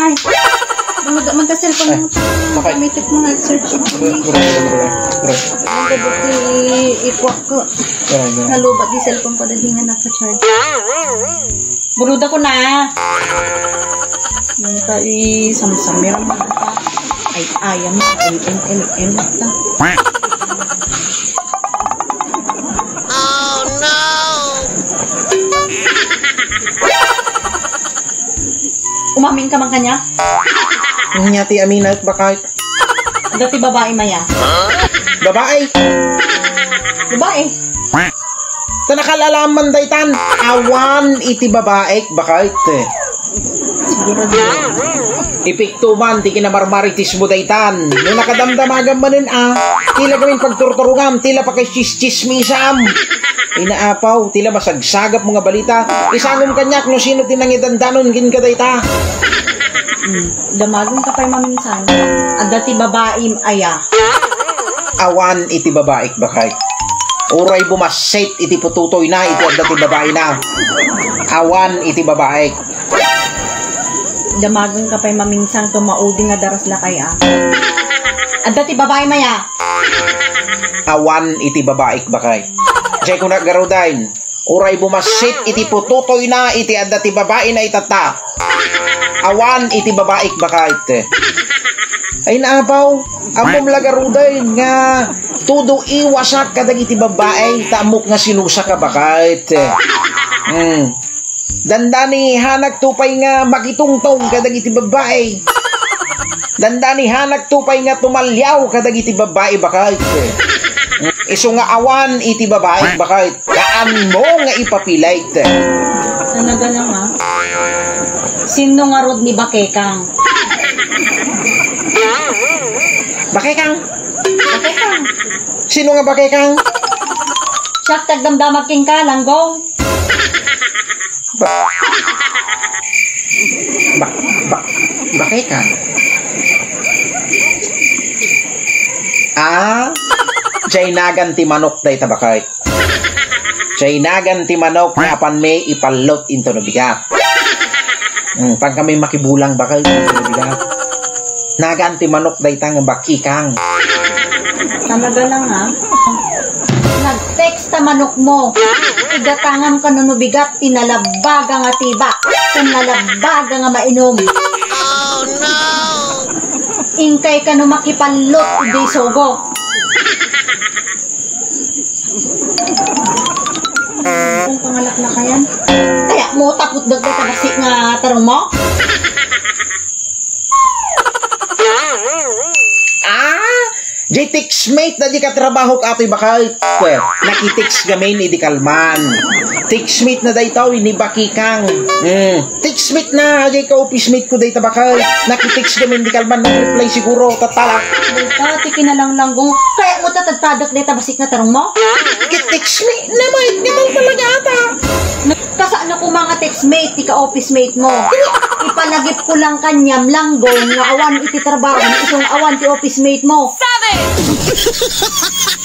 Ay, magka-cellphone mo. Kamitik mo nag-search. I-ikwak ko. Nalubat di cellphone ko. Dali nga naka-charge. Buruda ko na. Yung samsamiran mo. Ay, ayam. M. Oh, no! Umamin ka man kanya? Nyati aminat bakit? Dati babae maya. Babae? Babae? Sa nakalalaman daytan, awan iti babae bakit? Siguro di. Ipiktuman, di kinamarmaritis mo daytan. Nung nakadamdamagan manin tila gawin pagturturungam, tila pa kay chismisam. Inaapaw, tila masagsagap mga balita. Isangom kanyak no sino tinangidandanon gin ka dayta. Damagong ka pa'y maminsan. Ang dati babae aya. Awan iti babae bakit? Uray bumasit iti pututoy na iti ang dati babae na. Awan iti babae. Damagang ka pa'y maminsang tumaudi nga daras lakay Ang dati babae maya. Awan iti babae bakay. Jay ko nagarudain. Uray bumasit iti pututoy na iti ang dati babae na itata. Awan iti babae bakay. Ay naapaw. Amom lagarudain nga tudo iwasak kadag iti babae tamok nga sinusa ka bakay. Dandani hanak tupay nga makitungtong kadag iti babae. Dandani hanak tupay nga tumalyaw kadag iti babae bakit. Iso nga awan iti babae bakit. Kaan mo nga ipapilay. Talaga lang Sino nga rod ni Bakekang? Bakekang? Bakekang? Sino nga Bakekang? Siyak tagdamdamag king ka langgong. Bakekang? Jainagan ti manok day tabakay. Jainagan ti manok nga apan may ipalot into no bigat. Pag kami makibulang bakay into no bigat. Nagan ti manok day tang bakikang. Talaga lang Nag-text ta manok mo. Igatangan ka no bigat tinalabaga nga tiba. Tinalabaga nga mainom. Oh, no! Ingkay ka no makipalot di sogo. Kung pangalak na kayan. Kaya mo tapot dagdag tabasik nga tarong mo? Tixmate na di katrabaho ka ato'y bakal. Nakitix gamin ni di kalman. Tixmate na day tao ni bakikang. Tixmate na di ka officemate ko day tabakal. Nakitix gamin di kalman. Nag-reply siguro tatala. Dati kinalanglanggo. Kaya mo tatagtadak day tabasik na tarong mo? Tixmate na may naman talaga ata. Kasaan ako mga textmate, di ka officemate mo. Ipalagip ko lang kanyam langgong nga awan iti trabaho, isang awan ti officemate mo. Savage!